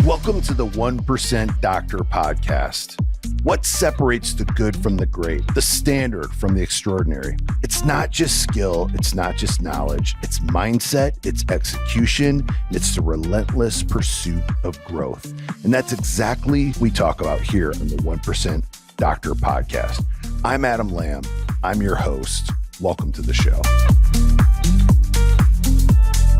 Welcome to the 1% Doctor Podcast. What separates the good from the great, the standard from the extraordinary? It's not just skill, it's not just knowledge, it's mindset, it's execution, it's the relentless pursuit of growth. And that's exactly what we talk about here on the 1% Doctor Podcast. I'm Adam Lamb. I'm your host. Welcome to the show.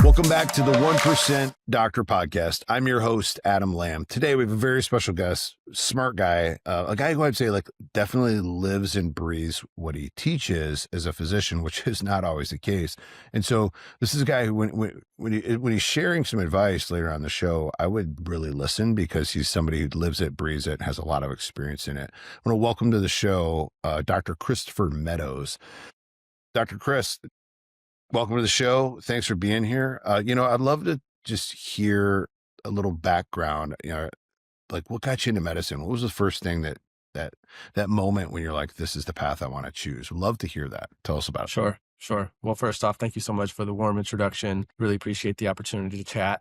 Welcome back to the 1% Doctor Podcast. I'm your host, Adam Lamb. Today, we have a very special guest, smart guy, a guy who I'd say definitely lives and breathes what he teaches as a physician, which is not always the case. And so this is a guy who, when he's sharing some advice later on the show, I would really listen because he's somebody who lives it, breathes it, has a lot of experience in it. I want to welcome to the show, Dr. Christopher Meadows. Dr. Chris, welcome to the show. Thanks for being here. I'd love to just hear a little background, like what got you into medicine? What was the first thing that moment when you're like, this is the path I want to choose? We'd love to hear that. Tell us about it. Sure. Well, first off, thank you so much for the warm introduction. Really appreciate the opportunity to chat.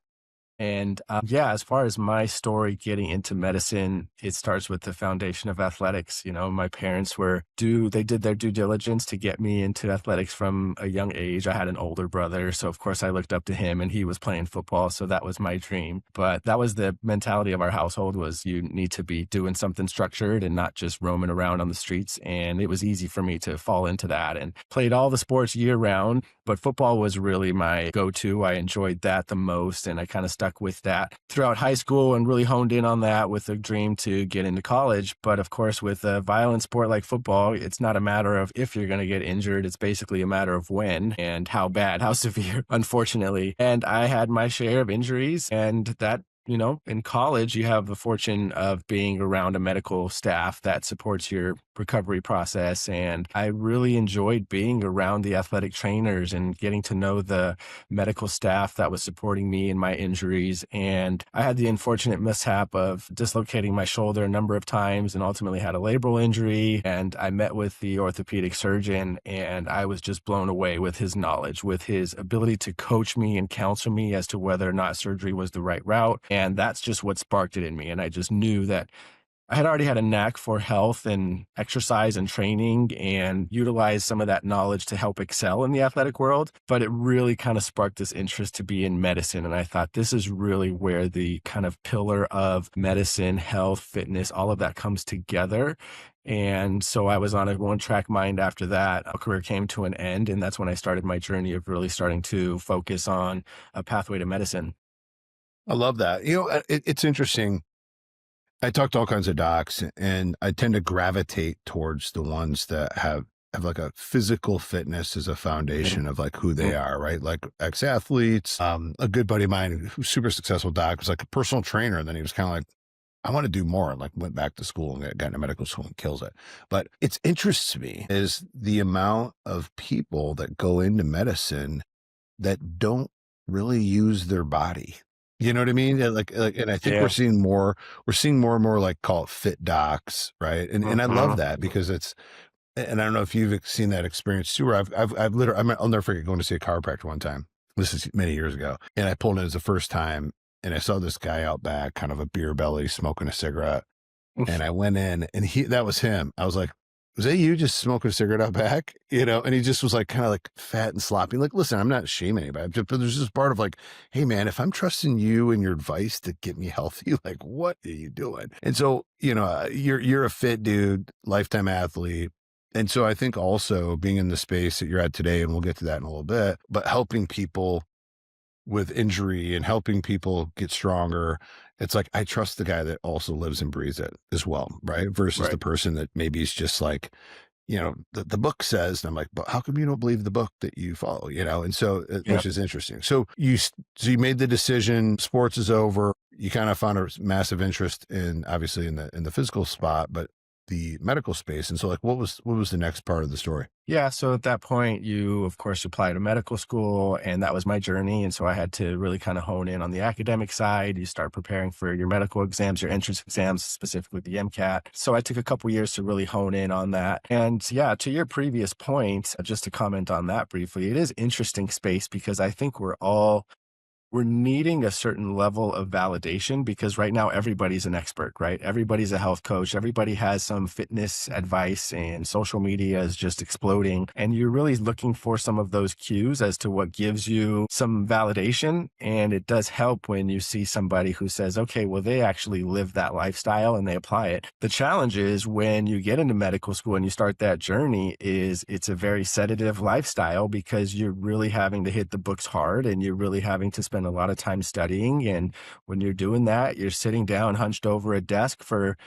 And as far as my story getting into medicine, it starts with the foundation of athletics. My parents they did their due diligence to get me into athletics from a young age. I had an older brother, so of course I looked up to him and he was playing football. So that was my dream. But that was the mentality of our household, was you need to be doing something structured and not just roaming around on the streets. And it was easy for me to fall into that and played all the sports year round. But football was really my go-to. I enjoyed that the most, and I kind of stuck with that throughout high school and really honed in on that with a dream to get into college. But of course, with a violent sport like football, it's not a matter of if you're going to get injured. It's basically a matter of when and how bad, how severe, unfortunately. And I had my share of injuries, and that in college, you have the fortune of being around a medical staff that supports your recovery process. And I really enjoyed being around the athletic trainers and getting to know the medical staff that was supporting me in my injuries. And I had the unfortunate mishap of dislocating my shoulder a number of times and ultimately had a labral injury. And I met with the orthopedic surgeon, and I was just blown away with his knowledge, with his ability to coach me and counsel me as to whether or not surgery was the right route. And that's just what sparked it in me. And I just knew that I had already had a knack for health and exercise and training and utilized some of that knowledge to help excel in the athletic world. But it really kind of sparked this interest to be in medicine. And I thought this is really where the kind of pillar of medicine, health, fitness, all of that comes together. And so I was on a one-track mind after that. A career came to an end. And that's when I started my journey of really starting to focus on a pathway to medicine. I love that. It's interesting. I talk to all kinds of docs, and I tend to gravitate towards the ones that have like a physical fitness as a foundation of like who they are, right? Like ex-athletes. A good buddy of mine who's super successful doc was like a personal trainer. And then he was kind of like, I want to do more, and like went back to school and got into medical school and kills it. But it interests me is the amount of people that go into medicine that don't really use their body. You know what I mean? And I think we're seeing more and more, like, call it fit docs, right? And I love that because and I don't know if you've seen that experience too, where I've literally, I'll never forget going to see a chiropractor one time. This is many years ago. And I pulled in as the first time, and I saw this guy out back, kind of a beer belly, smoking a cigarette. And I went in, and that was him. I was like, was that you just smoking a cigarette out back? And he just was like kind of like fat and sloppy. Like, listen, I'm not shaming anybody, but there's this part of like, hey man, if I'm trusting you and your advice to get me healthy, like what are you doing? And so, you're a fit dude, lifetime athlete. And so I think also being in the space that you're at today, and we'll get to that in a little bit, but helping people with injury and helping people get stronger. It's like, I trust the guy that also lives and breathes it as well. Right. Versus the person that maybe is just like, the book says, and I'm like, but how come you don't believe the book that you follow, And so, which is interesting. So you made the decision, sports is over. You kind of found a massive interest obviously in the physical spot, but the medical space. And so like, what was the next part of the story? Yeah. So at that point, you, of course, apply to medical school, and that was my journey. And so I had to really kind of hone in on the academic side. You start preparing for your medical exams, your entrance exams, specifically the MCAT. So I took a couple years to really hone in on that. And yeah, to your previous point, just to comment on that briefly, it is interesting space because I think we're all we're needing a certain level of validation because right now everybody's an expert, right? Everybody's a health coach. Everybody has some fitness advice and social media is just exploding. And you're really looking for some of those cues as to what gives you some validation. And it does help when you see somebody who says, okay, well, they actually live that lifestyle and they apply it. The challenge is when you get into medical school and you start that journey is it's a very sedative lifestyle because you're really having to hit the books hard and you're really having to spend a lot of time studying. And when you're doing that, you're sitting down hunched over a desk for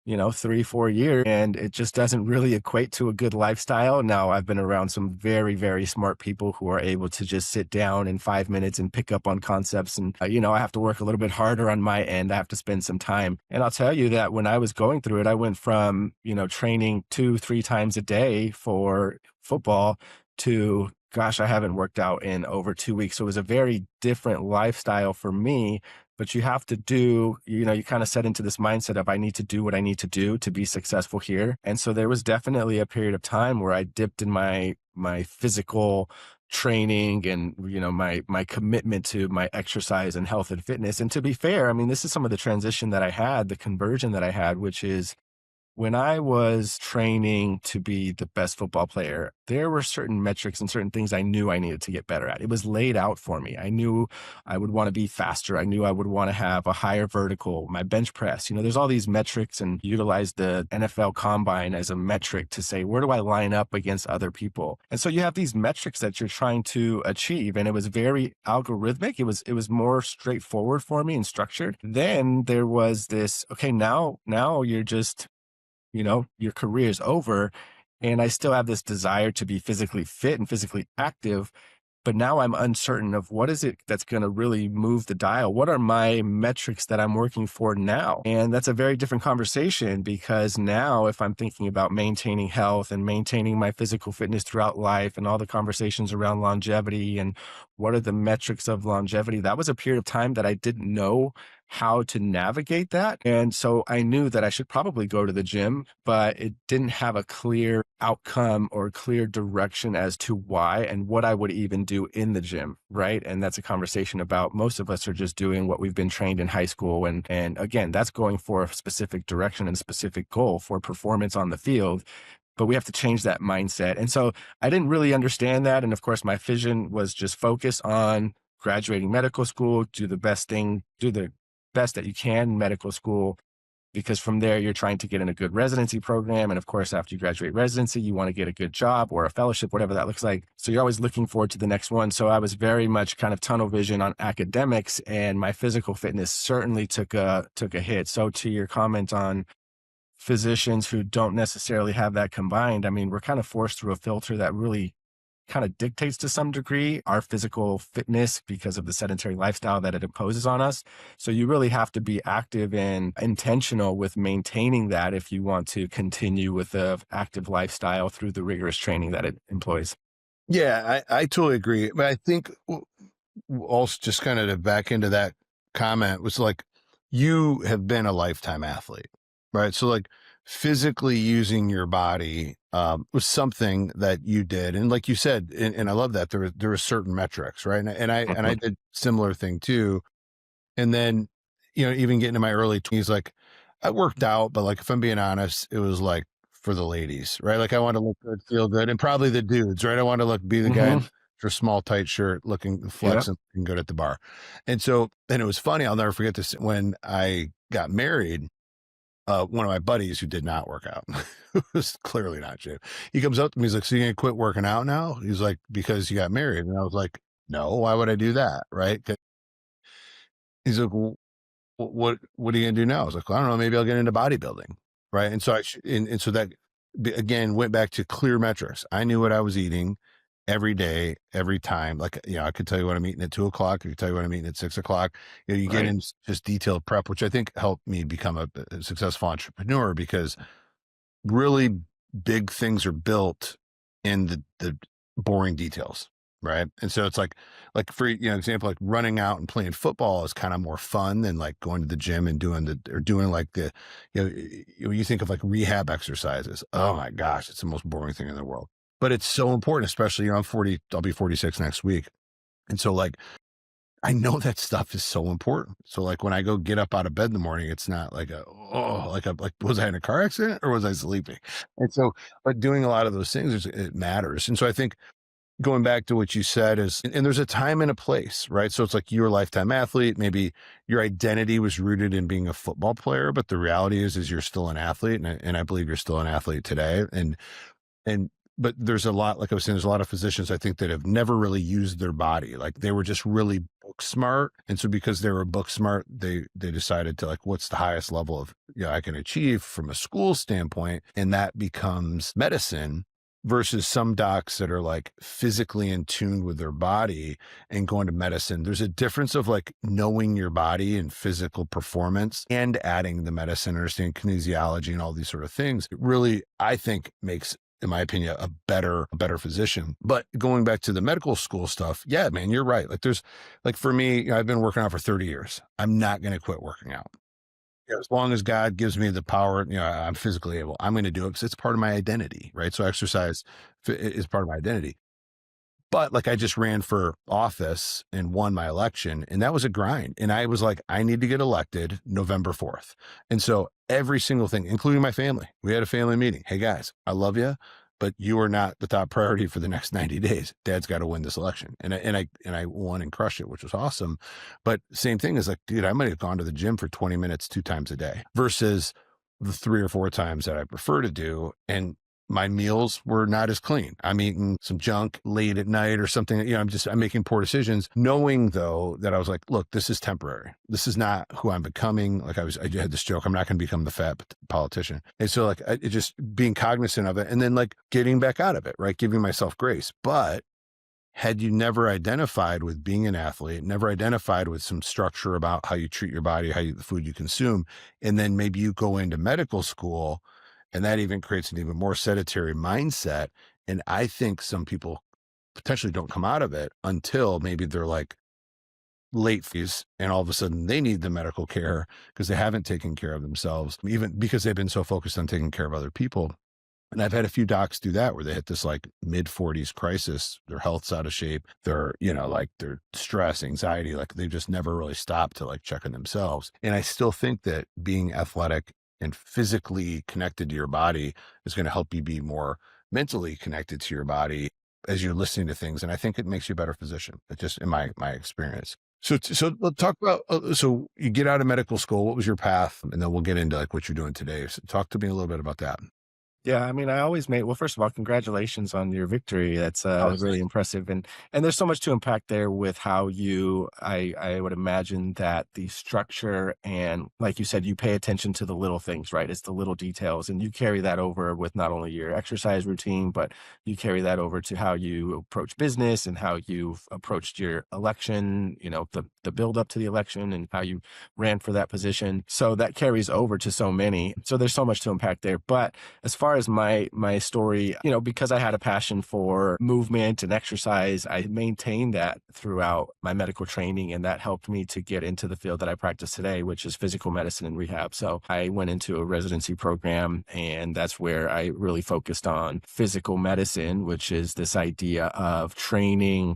3, 4 years, and it just doesn't really equate to a good lifestyle. Now, I've been around some very, very smart people who are able to just sit down in 5 minutes and pick up on concepts. And, I have to work a little bit harder on my end. I have to spend some time. And I'll tell you that when I was going through it, I went from, training 2, 3 times a day for football to, gosh, I haven't worked out in over 2 weeks. So it was a very different lifestyle for me, but you have to you kind of set into this mindset of I need to do what I need to do to be successful here. And so there was definitely a period of time where I dipped in my physical training and my commitment to my exercise and health and fitness. And to be fair, I mean, this is some of the transition that I had, the conversion that I had, which is when I was training to be the best football player, there were certain metrics and certain things I knew I needed to get better at. It was laid out for me. I knew I would want to be faster. I knew I would want to have a higher vertical, my bench press. There's all these metrics and utilize the NFL combine as a metric to say, where do I line up against other people? And so you have these metrics that you're trying to achieve. And it was very algorithmic. It was more straightforward for me and structured. Then there was this, okay, now you're just your career is over. And I still have this desire to be physically fit and physically active. But now I'm uncertain of what is it that's going to really move the dial? What are my metrics that I'm working for now? And that's a very different conversation because now if I'm thinking about maintaining health and maintaining my physical fitness throughout life and all the conversations around longevity and what are the metrics of longevity, that was a period of time that I didn't know how to navigate that. And so I knew that I should probably go to the gym, but it didn't have a clear outcome or clear direction as to why and what I would even do in the gym. Right. And that's a conversation about most of us are just doing what we've been trained in high school. And again, that's going for a specific direction and specific goal for performance on the field. But we have to change that mindset. And so I didn't really understand that. And of course, my vision was just focus on graduating medical school, do the best that you can in medical school, because from there you're trying to get in a good residency program. And of course, after you graduate residency, you want to get a good job or a fellowship, whatever that looks like. So you're always looking forward to the next one. So I was very much kind of tunnel vision on academics, and my physical fitness certainly took a hit. So to your comment on physicians who don't necessarily have that combined, I mean, we're kind of forced through a filter that really kind of dictates to some degree our physical fitness because of the sedentary lifestyle that it imposes on us. So you really have to be active and intentional with maintaining that if you want to continue with the active lifestyle through the rigorous training that it employs. Yeah, I totally agree. But I think also just kind of to back into that comment was like, you have been a lifetime athlete, right? So like physically using your body was something that you did. And like you said, and I love that there were certain metrics, right? And I Mhm. did similar thing too. And then, even getting to my early 20s, like I worked out, but like if I'm being honest, it was like for the ladies, right? Like I want to look good, feel good, and probably the dudes, right? I want to be the guy in Mhm. for small, tight shirt, looking Yeah. flex and good at the bar. And it was funny. I'll never forget this. When I got married, one of my buddies who did not work out, who was clearly not shape, he comes up to me, he's like, "So you gonna quit working out now?" He's like, "Because you got married." And I was like, "No, why would I do that?" Right? He's like, "Well, what are you gonna do now?" I was like, "Well, I don't know, maybe I'll get into bodybuilding." Right. And so and so that again went back to clear metrics. I knew what I was eating every day, every time. Like, I could tell you what I'm eating at 2 o'clock. I could tell you what I'm eating at 6 o'clock. You get Right. in just detailed prep, which I think helped me become a successful entrepreneur because really big things are built in the boring details, right? And so it's like for example, like running out and playing football is kind of more fun than like going to the gym and doing like the you think of like rehab exercises. Oh my gosh, it's the most boring thing in the world. But it's so important, especially I'm 40, I'll be 46 next week. And so like I know that stuff is so important. So like when I go get up out of bed in the morning, it's not like like was I in a car accident or was I sleeping? And so, but doing a lot of those things, it matters. And so I think going back to what you said is, and there's a time and a place, right? So it's like you're a lifetime athlete. Maybe your identity was rooted in being a football player, but the reality is you're still an athlete, and I believe you're still an athlete today. And but there's a lot, like I was saying, there's a lot of physicians I think that have never really used their body. Like they were just really book smart. And so because they were book smart, they decided to like, what's the highest level of, I can achieve from a school standpoint? And that becomes medicine versus some docs that are like physically in tune with their body and going to medicine. There's a difference of like knowing your body and physical performance and adding the medicine, understanding kinesiology and all these sort of things. It really, I think, makes, in my opinion, a better physician. But going back to the medical school stuff, yeah, man, you're right. Like there's, like for me, I've been working out for 30 years. I'm not going to quit working out. As long as God gives me the power, I'm physically able, I'm going to do it because it's part of my identity, right? So exercise is part of my identity. But like I just ran for office and won my election, and that was a grind. And I was like, I need to get elected November 4th. And so every single thing, including my family, we had a family meeting. Hey guys, I love you, but you are not the top priority for the next 90 days. Dad's got to win this election. And I won and crushed it, which was awesome. But same thing is like, dude, I might have gone to the gym for 20 minutes 2 times a day versus the 3 or 4 times that I prefer to do. And my meals were not as clean. I'm eating some junk late at night or something. I'm making poor decisions, knowing though that I was like, look, this is temporary. This is not who I'm becoming. Like I had this joke, I'm not going to become the fat politician. And so like, it just being cognizant of it and then like getting back out of it, right? Giving myself grace. But had you never identified with being an athlete, never identified with some structure about how you treat your body, the food you consume, and then maybe you go into medical school and that even creates an even more sedentary mindset. And I think some people potentially don't come out of it until maybe they're like late fees and all of a sudden they need the medical care because they haven't taken care of themselves, even because they've been so focused on taking care of other people. And I've had a few docs do that where they hit this like mid-40s crisis. Their health's out of shape. They're, like their stress, anxiety, like they've just never really stopped to like check on themselves. And I still think that being athletic and physically connected to your body is going to help you be more mentally connected to your body as you're listening to things. And I think it makes you a better physician. It's just in my experience. So let's talk about, so you get out of medical school. What was your path? And then we'll get into like what you're doing today. So talk to me a little bit about that. Yeah, I mean, I always well, first of all, congratulations on your victory. That's Oh, really impressive, and there's so much to unpack there with how I would imagine that the structure and, like you said, you pay attention to the little things, right? It's the little details, and you carry that over with not only your exercise routine, but you carry that over to how you approach business and how you've approached your election. The build up to the election and how you ran for that position. So that carries over to so many. So there's so much to unpack there, but as far as my story, because I had a passion for movement and exercise, I maintained that throughout my medical training, and that helped me to get into the field that I practice today, which is physical medicine and rehab. So I went into a residency program, and that's where I really focused on physical medicine, which is this idea of training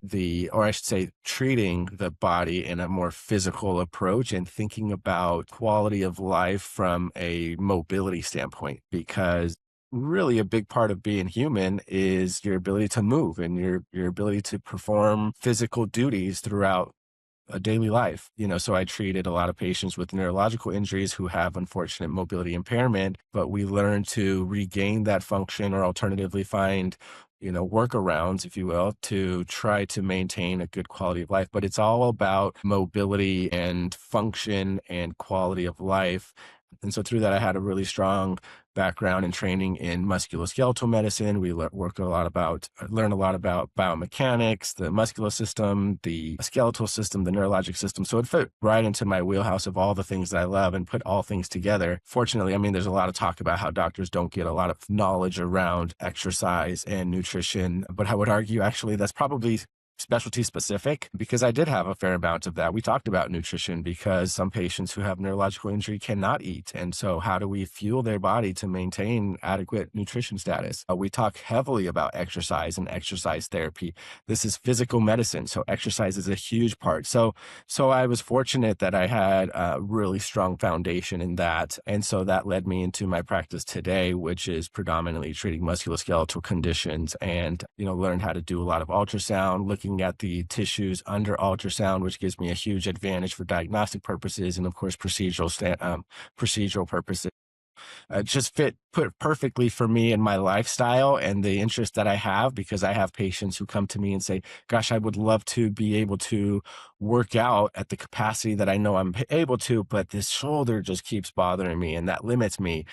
or I should say, treating the body in a more physical approach and thinking about quality of life from a mobility standpoint, because really a big part of being human is your ability to move and your ability to perform physical duties throughout a daily life. So I treated a lot of patients with neurological injuries who have unfortunate mobility impairment, but we learn to regain that function or alternatively find workarounds, if you will, to try to maintain a good quality of life. But it's all about mobility and function and quality of life. And so through that, I had a really strong background and training in musculoskeletal medicine. We learn a lot about biomechanics, the muscular system, the skeletal system, the neurologic system. So it fit right into my wheelhouse of all the things that I love and put all things together. Fortunately, I mean, there's a lot of talk about how doctors don't get a lot of knowledge around exercise and nutrition, but I would argue actually that's probably specialty specific because I did have a fair amount of that. We talked about nutrition because some patients who have neurological injury cannot eat. And so, how do we fuel their body to maintain adequate nutrition status? We talk heavily about exercise and exercise therapy. This is physical medicine. So, exercise is a huge part. So I was fortunate that I had a really strong foundation in that. And so that led me into my practice today, which is predominantly treating musculoskeletal conditions and, learned how to do a lot of ultrasound, looking at the tissues under ultrasound, which gives me a huge advantage for diagnostic purposes and of course procedural purposes. Just put perfectly for me and my lifestyle and the interest that I have because I have patients who come to me and say, "Gosh, I would love to be able to work out at the capacity that I know I'm able to, but this shoulder just keeps bothering me and that limits me."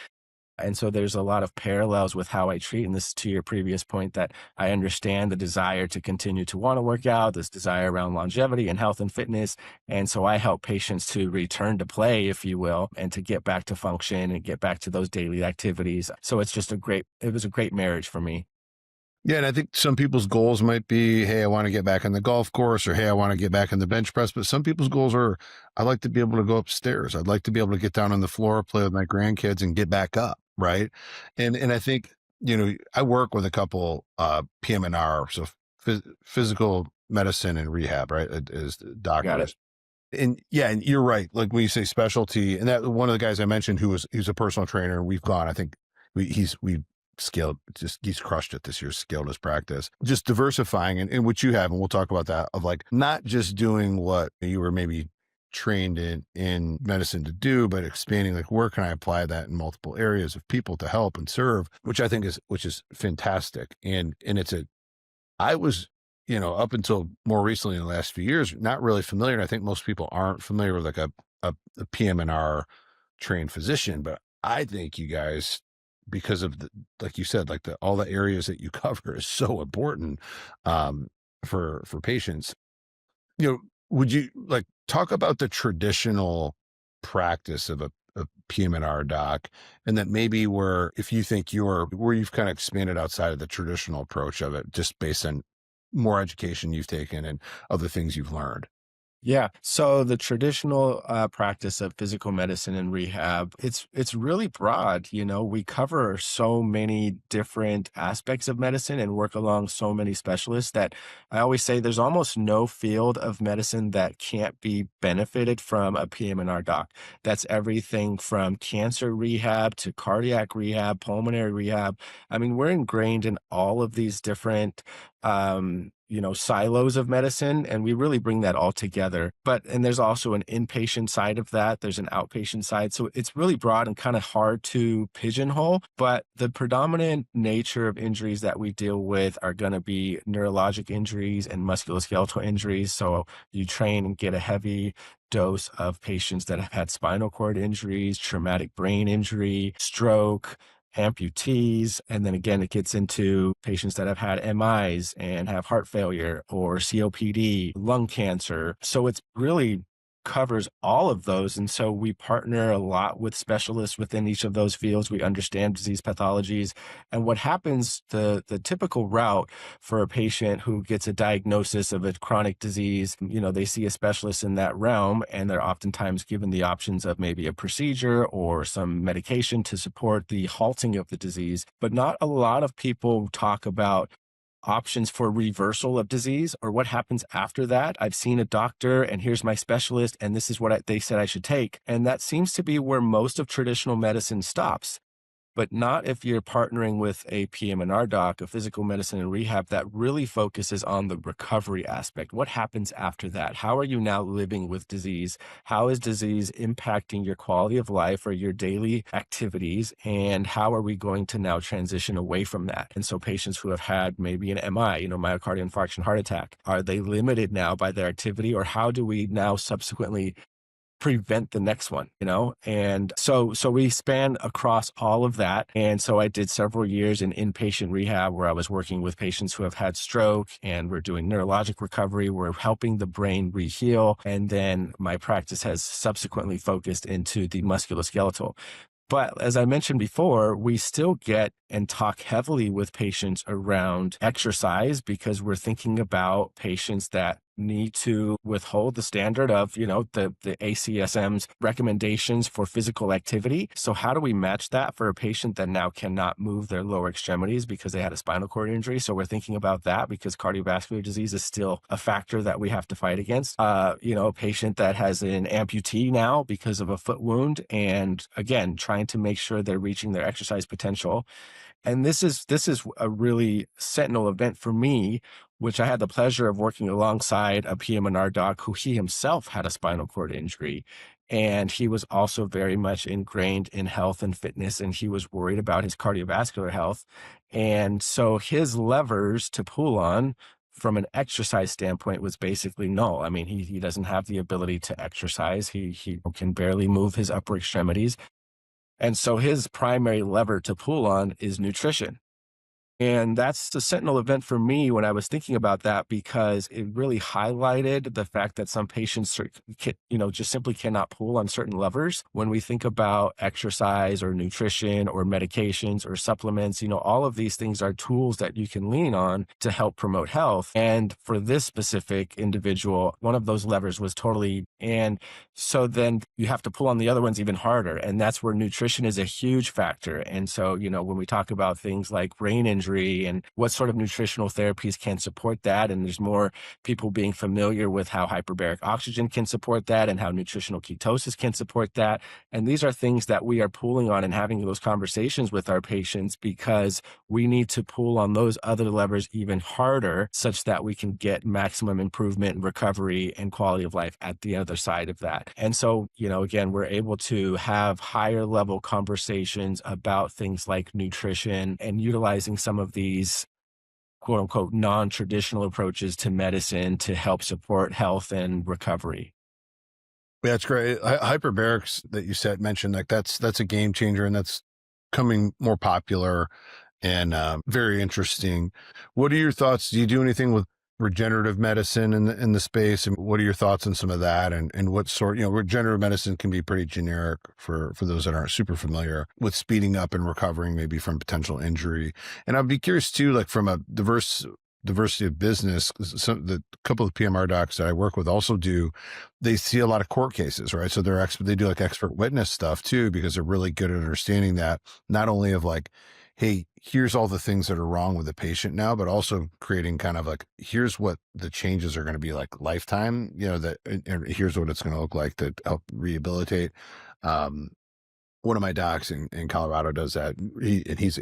And so there's a lot of parallels with how I treat. And this is to your previous point that I understand the desire to continue to want to work out, this desire around longevity and health and fitness. And so I help patients to return to play, if you will, and to get back to function and get back to those daily activities. So it was a great marriage for me. Yeah, and I think some people's goals might be, hey, I want to get back on the golf course, or hey, I want to get back on the bench press. But some people's goals are, I'd like to be able to go upstairs. I'd like to be able to get down on the floor, play with my grandkids, and get back up, right? And I think I work with a couple PM&R, so physical medicine and rehab, right? As Got it. doctors. And yeah, and you're right. Like when you say specialty, and that one of the guys I mentioned who's a personal trainer, we've gone. I think we scaled, just he's crushed it this year, scaled his practice, just diversifying and what you have, and we'll talk about that, of like not just doing what you were maybe trained in medicine to do, but expanding like where can I apply that in multiple areas of people to help and serve, which is fantastic. And it's a I was, up until more recently in the last few years, not really familiar. And I think most people aren't familiar with like a PM&R trained physician, but I think you guys, because of like you said, like all the areas that you cover is so important, um, for patients. You know, would you like talk about the traditional practice of a PM&R doc, and that maybe where if you think where you've kind of expanded outside of the traditional approach of it, just based on more education you've taken and other things you've learned? Yeah. So the traditional practice of physical medicine and rehab, it's really broad. We cover so many different aspects of medicine and work along so many specialists that I always say there's almost no field of medicine that can't be benefited from a PM&R doc. That's everything from cancer rehab to cardiac rehab, pulmonary rehab. I mean, we're ingrained in all of these different silos of medicine, and we really bring that all together. And there's also an inpatient side of that. There's an outpatient side. So it's really broad and kind of hard to pigeonhole. But the predominant nature of injuries that we deal with are going to be neurologic injuries and musculoskeletal injuries. So you train and get a heavy dose of patients that have had spinal cord injuries, traumatic brain injury, stroke, amputees. And then again, it gets into patients that have had MIs and have heart failure or COPD, lung cancer. So it's really covers all of those. And so we partner a lot with specialists within each of those fields. We understand disease pathologies. And what happens, the typical route for a patient who gets a diagnosis of a chronic disease, they see a specialist in that realm, and they're oftentimes given the options of maybe a procedure or some medication to support the halting of the disease. But not a lot of people talk about options for reversal of disease or what happens after that. I've seen a doctor and here's my specialist and this is what they said I should take. And that seems to be where most of traditional medicine stops. But not if you're partnering with a PM&R doc, a physical medicine and rehab that really focuses on the recovery aspect. What happens after that? How are you now living with disease? How is disease impacting your quality of life or your daily activities? And how are we going to now transition away from that? And so patients who have had maybe an MI, myocardial infarction, heart attack, are they limited now by their activity, or how do we now subsequently prevent the next one, And so we span across all of that. And so I did several years in inpatient rehab where I was working with patients who have had stroke, and we're doing neurologic recovery. We're helping the brain reheal. And then my practice has subsequently focused into the musculoskeletal. But as I mentioned before, we still get and talk heavily with patients around exercise because we're thinking about patients that need to withhold the standard of, the ACSM's recommendations for physical activity. So how do we match that for a patient that now cannot move their lower extremities because they had a spinal cord injury? So we're thinking about that because cardiovascular disease is still a factor that we have to fight against. A patient that has an amputee now because of a foot wound, and again, trying to make sure they're reaching their exercise potential. And this is a really sentinel event for me, which I had the pleasure of working alongside a PM&R doc who he himself had a spinal cord injury. And he was also very much ingrained in health and fitness, and he was worried about his cardiovascular health. And so his levers to pull on from an exercise standpoint was basically null. I mean, he doesn't have the ability to exercise. He can barely move his upper extremities. And so his primary lever to pull on is nutrition. And that's the sentinel event for me when I was thinking about that, because it really highlighted the fact that some patients, just simply cannot pull on certain levers. When we think about exercise or nutrition or medications or supplements, all of these things are tools that you can lean on to help promote health. And for this specific individual, one of those levers was totally, and so then you have to pull on the other ones even harder. And that's where nutrition is a huge factor. And so, when we talk about things like brain injury, and what sort of nutritional therapies can support that. And there's more people being familiar with how hyperbaric oxygen can support that and how nutritional ketosis can support that. And these are things that we are pulling on and having those conversations with our patients because we need to pull on those other levers even harder such that we can get maximum improvement and recovery and quality of life at the other side of that. And so, again, we're able to have higher level conversations about things like nutrition and utilizing some of these quote unquote non-traditional approaches to medicine to help support health and recovery. Yeah, it's great. Hyperbarics that you said mentioned, like that's a game changer, and that's coming more popular and very interesting. What are your thoughts? Do you do anything with regenerative medicine in the space? And what are your thoughts on some of that? And what sort, regenerative medicine can be pretty generic for those that aren't super familiar with speeding up and recovering maybe from potential injury. And I'd be curious too, like from a diversity of business, 'cause the couple of PMR docs that I work with also they see a lot of court cases, right? So they do like expert witness stuff too, because they're really good at understanding that, not only of like, hey, here's all the things that are wrong with the patient now, but also creating kind of like, here's what the changes are going to be like lifetime, and here's what it's going to look like to help rehabilitate. Um, One of my docs in Colorado does that.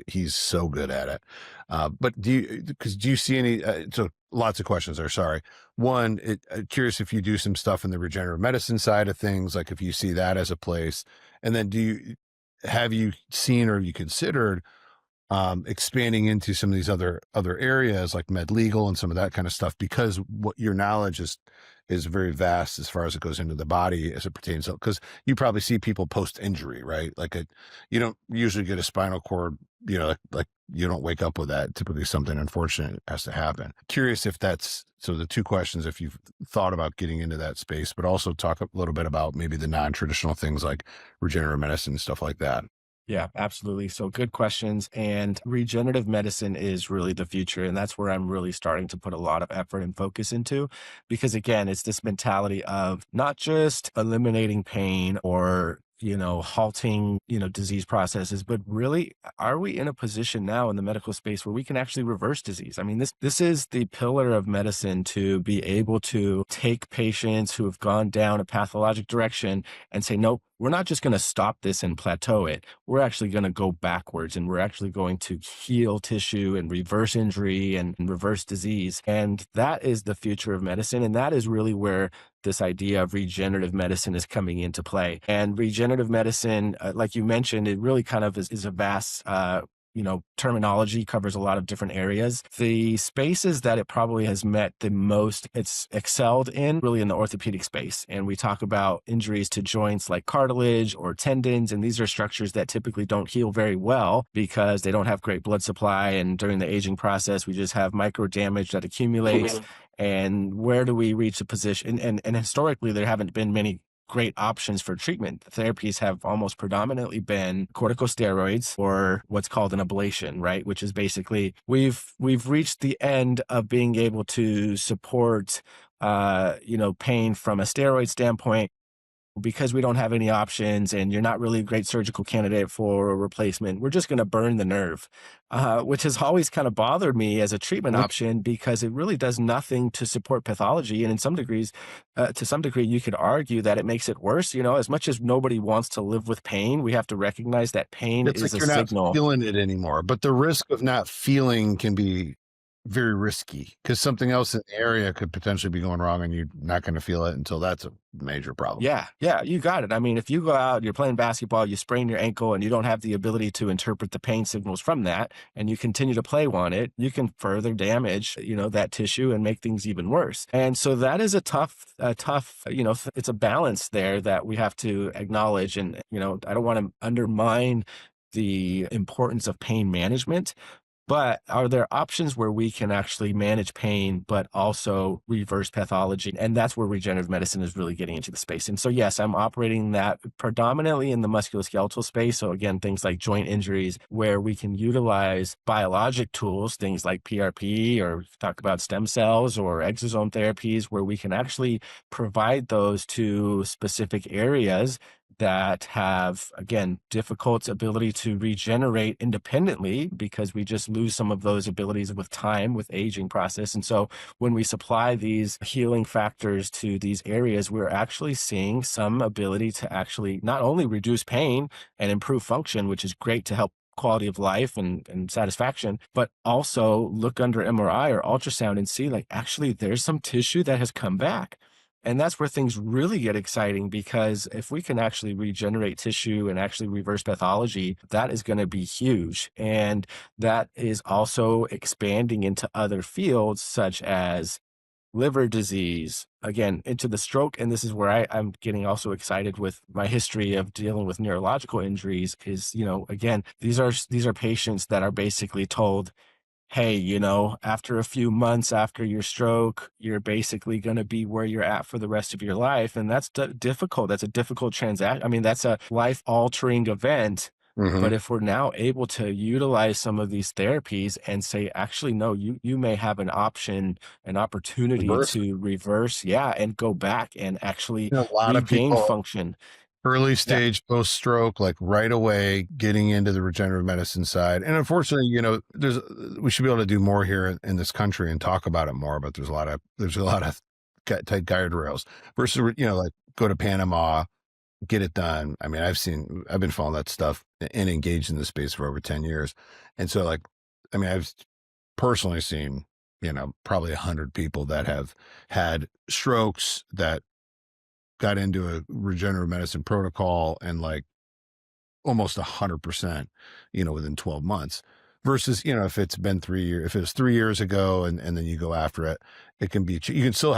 He's so good at it. But do you see any, so lots of questions there. Sorry. One, curious if you do some stuff in the regenerative medicine side of things, like if you see that as a place, and then have you seen or have you considered expanding into some of these other areas like med legal and some of that kind of stuff, because what your knowledge is very vast as far as it goes into the body as it pertains to, because you probably see people post injury, right? You don't usually get a spinal cord, like you don't wake up with that. Typically something unfortunate has to happen. Curious if that's, so the two questions, if you've thought about getting into that space, but also talk a little bit about maybe the non-traditional things like regenerative medicine and stuff like that. Yeah, absolutely. So good questions. And regenerative medicine is really the future. And that's where I'm really starting to put a lot of effort and focus into. Because again, it's this mentality of not just eliminating pain or halting, disease processes, but really, are we in a position now in the medical space where we can actually reverse disease? I mean, this is the pillar of medicine, to be able to take patients who have gone down a pathologic direction and say, nope, we're not just going to stop this and plateau it. We're actually going to go backwards, and we're actually going to heal tissue and reverse injury and reverse disease. And that is the future of medicine. And that is really where this idea of regenerative medicine is coming into play. And regenerative medicine, like you mentioned, it really kind of is a vast, terminology, covers a lot of different areas. The spaces that it probably has met the most, it's excelled in really in the orthopedic space. And we talk about injuries to joints like cartilage or tendons. And these are structures that typically don't heal very well because they don't have great blood supply. And during the aging process, we just have micro damage that accumulates. And where do we reach a position? And historically, there haven't been many great options for treatment. Therapies have almost predominantly been corticosteroids or what's called an ablation, right? Which is basically we've reached the end of being able to support pain from a steroid standpoint because we don't have any options and you're not really a great surgical candidate for a replacement. We're just going to burn the nerve, which has always kind of bothered me as a treatment Mhm. option because it really does nothing to support pathology. And in some degrees, to some degree, you could argue that it makes it worse. You know, as much as nobody wants to live with pain, we have to recognize that pain It's is like a you're not signal. feeling it anymore, but the risk of not feeling can be very risky because something else in the area could potentially be going wrong and you're not going to feel it until that's a major problem. Yeah, yeah, you got it. I mean, if you go out, you're playing basketball, you sprain your ankle, and you don't have the ability to interpret the pain signals from that, and you continue to play on it, you can further damage, that tissue and make things even worse. And so that is it's a balance there that we have to acknowledge. And, I don't want to undermine the importance of pain management, but are there options where we can actually manage pain, but also reverse pathology? And that's where regenerative medicine is really getting into the space. And so, yes, I'm operating that predominantly in the musculoskeletal space. So, again, things like joint injuries, where we can utilize biologic tools, things like PRP, or talk about stem cells or exosome therapies, where we can actually provide those to specific areas that have, again, difficult ability to regenerate independently because we just lose some of those abilities with time, with aging process. And so when we supply these healing factors to these areas, we're actually seeing some ability to actually not only reduce pain and improve function, which is great to help quality of life and satisfaction, but also look under MRI or ultrasound and see like actually there's some tissue that has come back. And that's where things really get exciting because if we can actually regenerate tissue and actually reverse pathology, that is going to be huge. And that is also expanding into other fields such as liver disease, again, into the stroke. And this is where I'm getting also excited with my history of dealing with neurological injuries is, again, these are patients that are basically told, hey, after a few months after your stroke, you're basically going to be where you're at for the rest of your life. And that's difficult. That's a difficult transaction. I mean, that's a life altering event. Hmm. But if we're now able to utilize some of these therapies and say, actually, no, you may have an option, an opportunity Reverse. to reverse, yeah, and go back and actually A lot of regain people function. early Yeah. stage post stroke, like right away, getting into the regenerative medicine side. And unfortunately, we should be able to do more here in this country and talk about it more. But there's a lot of tight guardrails versus, like go to Panama, get it done. I mean, I've been following that stuff and engaged in the space for over 10 years. And so like, I mean, I've personally seen, probably 100 people that have had strokes that got into a regenerative medicine protocol and like almost 100%, within 12 months versus, if it's been 3 years, if it's 3 years ago and then you go after it, it can be, you can still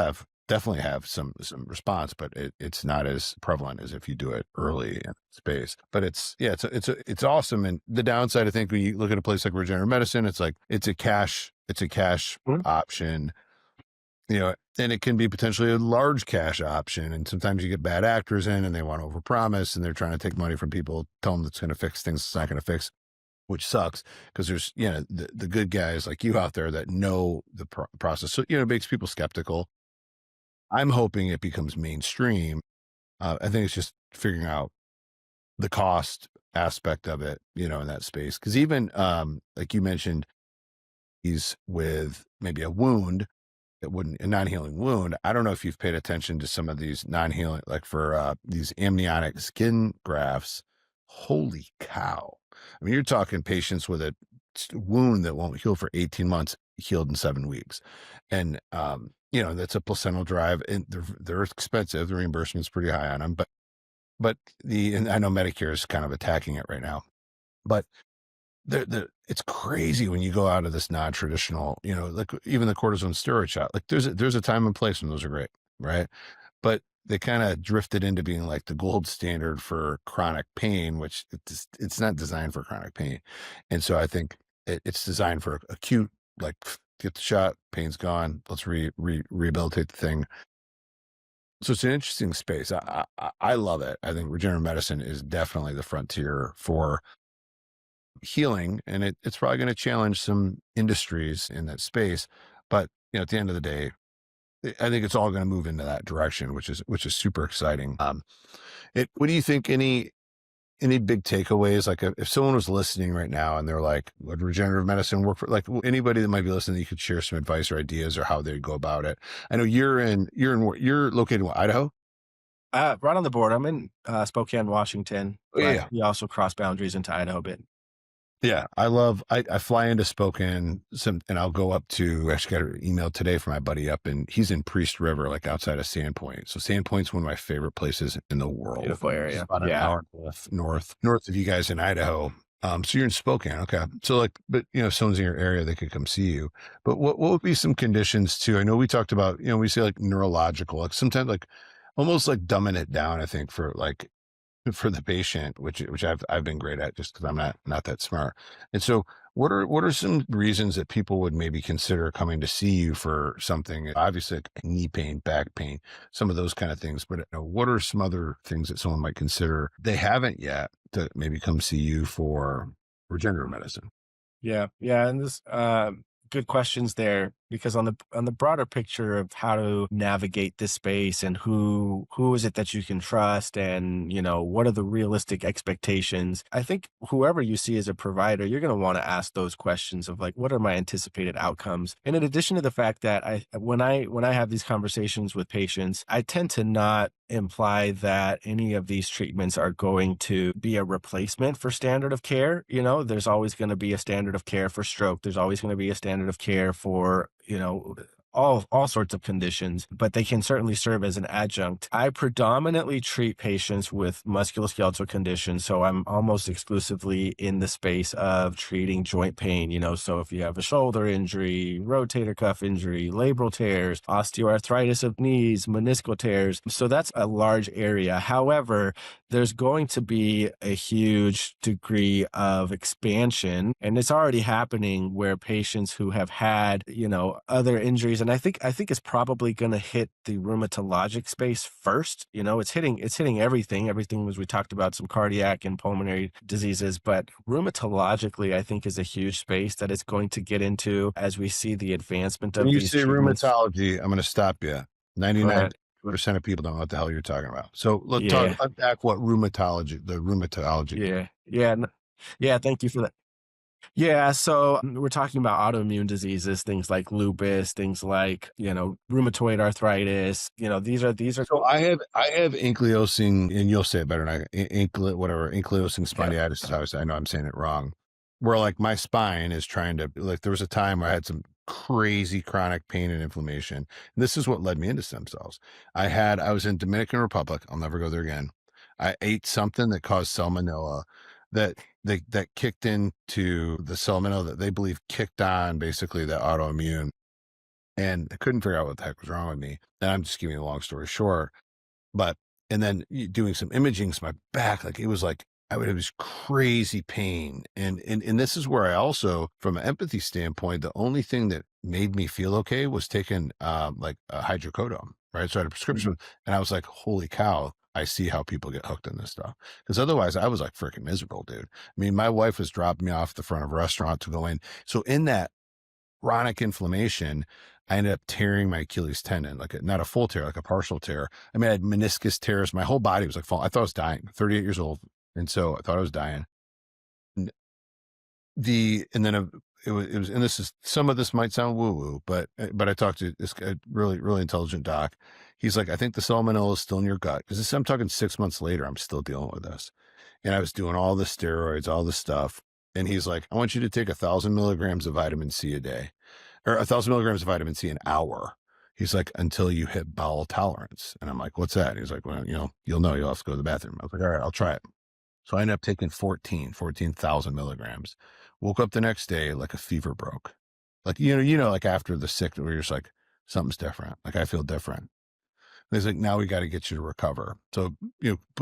definitely have some response, but it's not as prevalent as if you do it early in space. But it's awesome. And the downside, I think, when you look at a place like regenerative medicine, it's like, it's a cash Mhm. option, and it can be potentially a large cash option. And sometimes you get bad actors in and they want to overpromise and they're trying to take money from people, tell them that's going to fix things it's not going to fix, which sucks because there's, the good guys like you out there that know the process. So, it makes people skeptical. I'm hoping it becomes mainstream. I think it's just figuring out the cost aspect of it, in that space. Cause even, like you mentioned, he's with maybe a wound that wouldn't a non-healing wound. I don't know if you've paid attention to some of these non-healing, like for these amniotic skin grafts. Holy cow! I mean, you're talking patients with a wound that won't heal for 18 months, healed in 7 weeks, and that's a placental drive, and they're expensive. The reimbursement's pretty high on them, but and I know Medicare is kind of attacking it right now, but it's crazy when you go out of this non-traditional, like even the cortisone steroid shot, like there's a time and place when those are great, right? But they kind of drifted into being like the gold standard for chronic pain, which it's not designed for chronic pain. And so I think it's designed for acute, like get the shot, pain's gone, let's rehabilitate the thing. So it's an interesting space. I love it. I think regenerative medicine is definitely the frontier for healing, and it's probably going to challenge some industries in that space. But at the end of the day, I think it's all going to move into that direction, which is super exciting. What do you think? Any big takeaways? Like if someone was listening right now and they're like, "Would regenerative medicine work for?" Like anybody that might be listening, you could share some advice or ideas or how they go about it. I know you're located in what, Idaho. Right on the board. I'm in Spokane, Washington, Oh, but yeah. we also cross boundaries into Idaho a bit. Yeah, I fly into Spokane and I'll go up to actually got an email today from my buddy up and he's in Priest River, like outside of Sandpoint. So Sandpoint's one of my favorite places in the world. Beautiful It's area. about an Yeah. hour and a half north of you guys in Idaho. So you're in Spokane, okay. So like, but if someone's in your area, they could come see you. But what would be some conditions too? I know we talked about, we say like neurological, like sometimes like almost like dumbing it down, I think, for the patient, which I've been great at just because I'm not that smart. And so, what are some reasons that people would maybe consider coming to see you for something? Obviously, like knee pain, back pain, some of those kind of things. But what are some other things that someone might consider they haven't yet to maybe come see you for regenerative medicine? Yeah, yeah, and this good questions there because on the broader picture of how to navigate this space and who is it that you can trust and what are the realistic expectations. I think whoever you see as a provider, you're going to want to ask those questions of like what are my anticipated outcomes. And in addition to the fact that when I have these conversations with patients, I tend to not imply that any of these treatments are going to be a replacement for standard of care. There's always going to be a standard of care for stroke. There's always going to be a standard of care for, all sorts of conditions, but they can certainly serve as an adjunct. I predominantly treat patients with musculoskeletal conditions, so I'm almost exclusively in the space of treating joint pain. So if you have a shoulder injury, rotator cuff injury, labral tears, osteoarthritis of knees, meniscal tears, so that's a large area. However, there's going to be a huge degree of expansion, and it's already happening where patients who have had, other injuries, and I think it's probably going to hit the rheumatologic space first. It's hitting everything as we talked about, some cardiac and pulmonary diseases, but rheumatologically, I think is a huge space that it's going to get into as we see the advancement When of you these say treatments. rheumatology, I'm going to stop you. Go 99% ahead. of people don't know what the hell you're talking about. So let's talk Yeah. unpack what the rheumatology. Yeah. Yeah. Yeah. Thank you for that. Yeah, so we're talking about autoimmune diseases, things like lupus, things like, rheumatoid arthritis. These are So I have ankylosing, and you'll say it better than whatever ankylosing yeah. spondylitis is how I know I'm saying it wrong. Where like my spine is trying to like there was a time where I had some crazy chronic pain and inflammation. And this is what led me into stem cells. I was in Dominican Republic. I'll never go there again. I ate something that caused salmonella that kicked into the salmonella that they believe kicked on basically the autoimmune. And I couldn't figure out what the heck was wrong with me. And I'm just giving you a long story short. But and then doing some imaging, so my back, like it was like it was crazy pain. And this is where I also, from an empathy standpoint, the only thing that made me feel okay was taking like a hydrocodone, right? So I had a prescription and I was like, holy cow, I see how people get hooked on this stuff. Because otherwise I was like freaking miserable, dude. I mean, my wife was dropping me off the front of a restaurant to go in. So in that chronic inflammation, I ended up tearing my Achilles tendon, like not a full tear, like a partial tear. I mean, I had meniscus tears. My whole body was like falling. I thought I was dying. 38 years old, and so I thought I was dying. And and then it was, and this is some of this might sound woo woo, but I talked to this guy, really really intelligent doc. He's like, I think the salmonella is still in your gut because I'm talking 6 months later. I'm still dealing with this, and I was doing all the steroids, all the stuff. And he's like, I want you to take 1,000 milligrams of vitamin C a day or 1,000 milligrams of vitamin C an hour. He's like, until you hit bowel tolerance. And I'm like, what's that? He's like, well, you'll know you'll have to go to the bathroom. I was like, all right, I'll try it. So I ended up taking 14,000 milligrams. Woke up the next day like a fever broke. Like, like after the sick where you're just like, something's different. Like I feel different. he's like, now we got to get you to recover. So,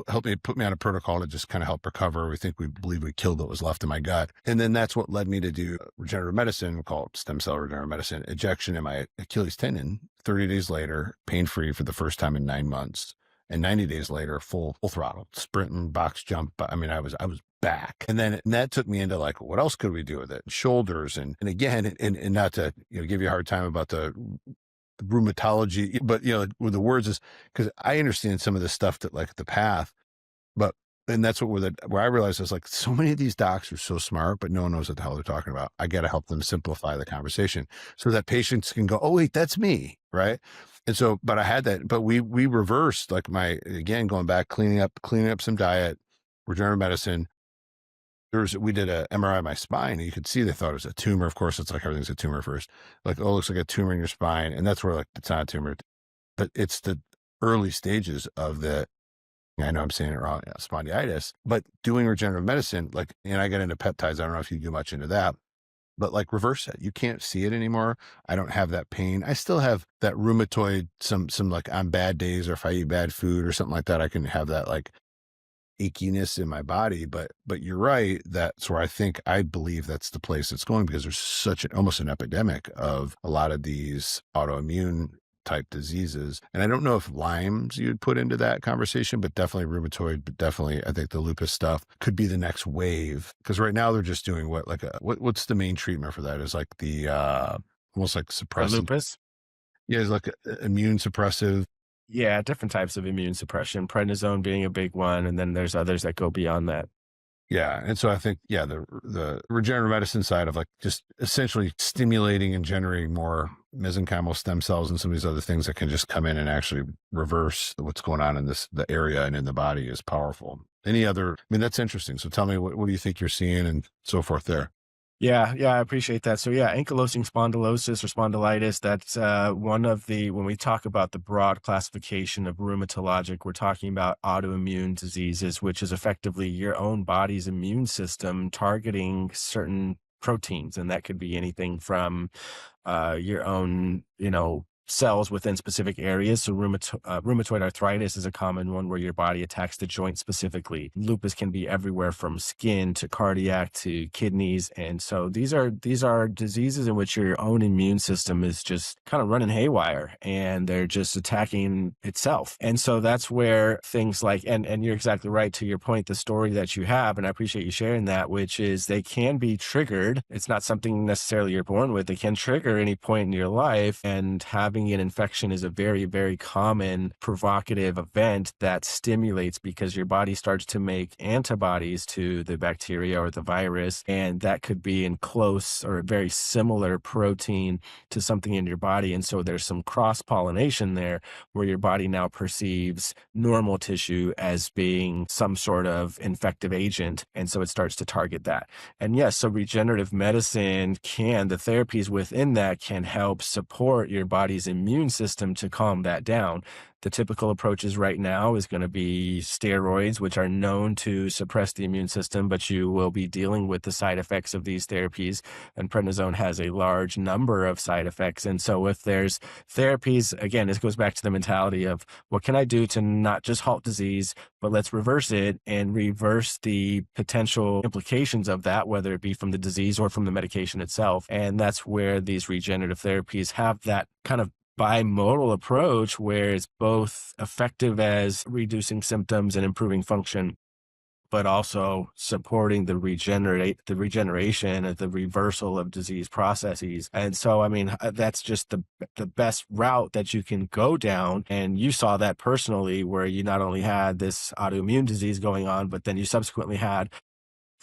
help me put me on a protocol to just kind of help recover. We believe we killed what was left in my gut. And then that's what led me to do regenerative medicine called stem cell regenerative medicine, injection in my Achilles tendon. 30 days later, pain free for the first time in 9 months. And 90 days later, full throttle, sprinting, box jump. I mean, I was back. And that took me into like, what else could we do with it? Shoulders. And again, and not to, give you a hard time about the rheumatology, but with the words is because I understand some of the stuff that like the path, but and that's where I realized I was like, so many of these docs are so smart, but no one knows what the hell they're talking about. I got to help them simplify the conversation so that patients can go, oh wait, that's me, right? And so, but I had that, but we reversed like again going back, cleaning up some diet, regenerative medicine. We did a MRI of my spine, and you could see they thought it was a tumor. Of course, it's like everything's a tumor first. Like, oh, it looks like a tumor in your spine, and that's where like it's not a tumor, but it's the early stages of the. I know I'm saying it wrong, spondylitis. But doing regenerative medicine, like, and I got into peptides. I don't know if you do much into that, but like reverse it. You can't see it anymore. I don't have that pain. I still have that rheumatoid. Some like on bad days, or if I eat bad food or something like that, I can have that like achiness in my body, but you're right. That's where I believe that's the place it's going, because there's almost an epidemic of a lot of these autoimmune type diseases. And I don't know if Lyme's you'd put into that conversation, but definitely rheumatoid, but definitely I think the lupus stuff could be the next wave. Because right now they're just doing what's the main treatment for that is like the almost like For suppressant. lupus? Yeah, it's like immune suppressive. Yeah, different types of immune suppression, prednisone being a big one, and then there's others that go beyond that. Yeah, and so I think, yeah, the regenerative medicine side of like just essentially stimulating and generating more mesenchymal stem cells and some of these other things that can just come in and actually reverse what's going on in the area and in the body is powerful. I mean, that's interesting. So tell me, what do you think you're seeing and so forth there? Yeah, yeah, I appreciate that. So yeah, ankylosing spondylosis or spondylitis, that's one of when we talk about the broad classification of rheumatologic, we're talking about autoimmune diseases, which is effectively your own body's immune system targeting certain proteins. And that could be anything from your own, cells within specific areas. So rheumatoid arthritis is a common one where your body attacks the joint specifically. Lupus can be everywhere from skin to cardiac to kidneys. And so these are diseases in which your own immune system is just kind of running haywire and they're just attacking itself. And so that's where things like, and you're exactly right to your point, the story that you have, and I appreciate you sharing that, which is they can be triggered. It's not something necessarily you're born with. They can trigger any point in your life, and having an infection is a very, very common provocative event that stimulates because your body starts to make antibodies to the bacteria or the virus. And that could be in close or very similar protein to something in your body. And so there's some cross pollination there where your body now perceives normal tissue as being some sort of infective agent. And so it starts to target that. And yes, so regenerative medicine the therapies within that can help support your body's immune system to calm that down. The typical approaches right now is going to be steroids, which are known to suppress the immune system, but you will be dealing with the side effects of these therapies. And prednisone has a large number of side effects. And so if there's therapies, again, this goes back to the mentality of what can I do to not just halt disease, but let's reverse it and reverse the potential implications of that, whether it be from the disease or from the medication itself. And that's where these regenerative therapies have that kind of bimodal approach where it's both effective as reducing symptoms and improving function, but also supporting the regeneration and the reversal of disease processes. And so, I mean, that's just the best route that you can go down. And you saw that personally, where you not only had this autoimmune disease going on, but then you subsequently had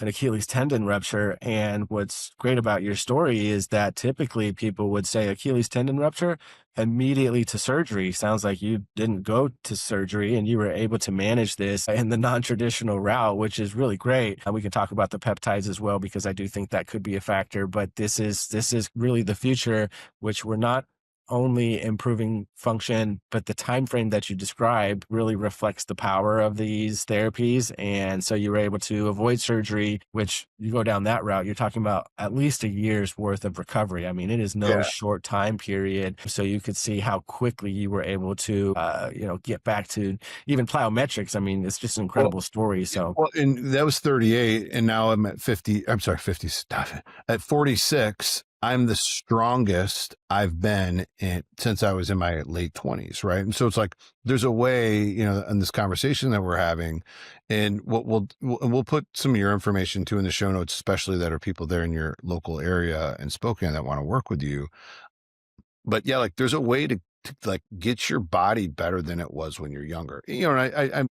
an Achilles tendon rupture. And what's great about your story is that typically people would say Achilles tendon rupture immediately to surgery. Sounds like you didn't go to surgery and you were able to manage this in the non-traditional route, which is really great. And we can talk about the peptides as well, because I do think that could be a factor, but this is really the future, which we're not only improving function, but the time frame that you described really reflects the power of these therapies. And so you were able to avoid surgery, which you go down that route, you're talking about at least a year's worth of recovery. I mean, it is no Yeah. short time period. So you could see how quickly you were able to, get back to even plyometrics. I mean, it's just an Well, incredible story. yeah, So well, and that was 38, and now I'm at 50. I'm sorry, 50. Stop it. At 46, I'm the strongest I've been since I was in my late 20s, right? And so it's like there's a way, in this conversation that we're having, and we'll put some of your information too in the show notes, especially that are people there in your local area and Spokane that want to work with you. But yeah, like there's a way to like get your body better than it was when you're younger. And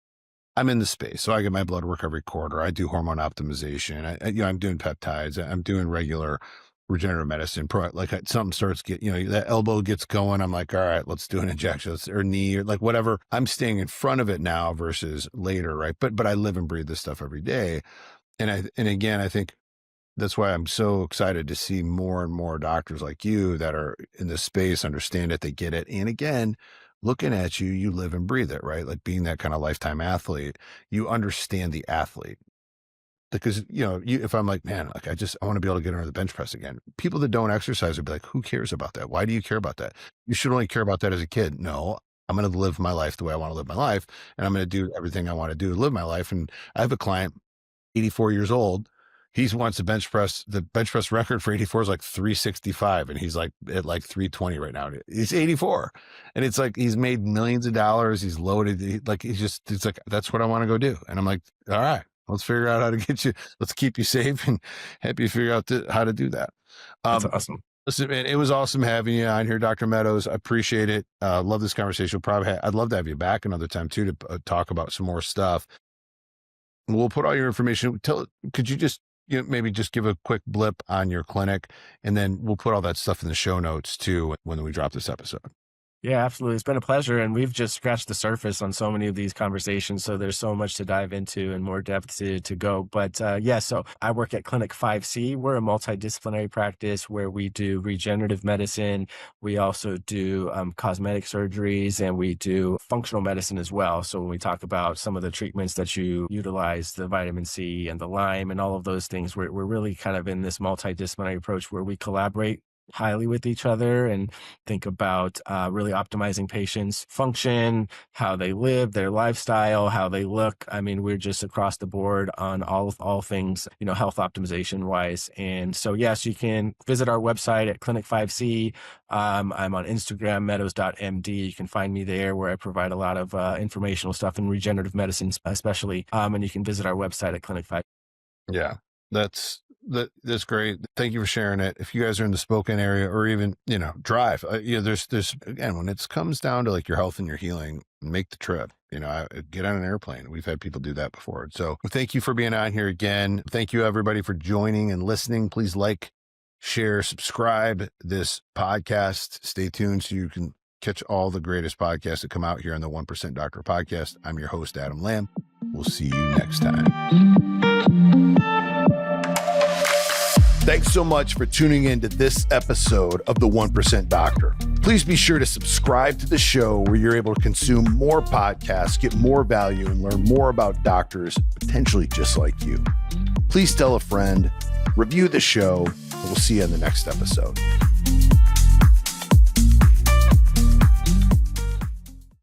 I'm in the space, so I get my blood work every quarter. I do hormone optimization. I'm doing peptides. I'm doing regular regenerative medicine. Something starts that elbow gets going. I'm like, all right, let's do an injection, or knee, or like whatever. I'm staying in front of it now versus later, right? But I live and breathe this stuff every day, and again, I think that's why I'm so excited to see more and more doctors like you that are in this space, understand it, they get it. And again, looking at you, you live and breathe it, right? Like being that kind of lifetime athlete, you understand the athlete. Because, if I'm like, man, like I want to be able to get under the bench press again. People that don't exercise would be like, who cares about that? Why do you care about that? You should only care about that as a kid. No, I'm going to live my life the way I want to live my life. And I'm going to do everything I want to do to live my life. And I have a client 84 years old. He wants the bench press record for 84 is like 365. And he's like at like 320 right now. He's 84. And it's like, he's made millions of dollars. He's loaded. It's like, that's what I want to go do. And I'm like, all right, let's figure out how to let's keep you safe and help you figure out how to do that. that's awesome. Listen, man, it was awesome having you on here, Dr. Meadows. I appreciate it. Love this conversation. I'd love to have you back another time too, to talk about some more stuff. We'll put all your information. Could you just, maybe just give a quick blip on your clinic, and then we'll put all that stuff in the show notes too when we drop this episode. Yeah, absolutely. It's been a pleasure. And we've just scratched the surface on so many of these conversations. So there's so much to dive into and more depth to go. But so I work at Clinic 5C. We're a multidisciplinary practice where we do regenerative medicine. We also do cosmetic surgeries, and we do functional medicine as well. So when we talk about some of the treatments that you utilize, the vitamin C and the lime and all of those things, we're really kind of in this multidisciplinary approach where we collaborate highly with each other and think about really optimizing patients' function, how they live, their lifestyle, how they look. I mean, we're just across the board on all things, health optimization wise. And so, yes, you can visit our website at Clinic 5C. I'm on Instagram, meadows.md. You can find me there where I provide a lot of informational stuff in regenerative medicine, especially. And you can visit our website at Clinic 5. Yeah, that's great. Thank you for sharing it. If you guys are in the Spokane area, or even, drive, there's again, when it comes down to like your health and your healing, make the trip, get on an airplane. We've had people do that before. So thank you for being on here again. Thank you everybody for joining and listening. Please like, share, subscribe this podcast. Stay tuned so you can catch all the greatest podcasts that come out here on the 1% Doctor podcast. I'm your host, Adam Lamb. We'll see you next time. Thanks so much for tuning in to this episode of the 1% Doctor. Please be sure to subscribe to the show where you're able to consume more podcasts, get more value, and learn more about doctors potentially just like you. Please tell a friend, review the show, and we'll see you in the next episode.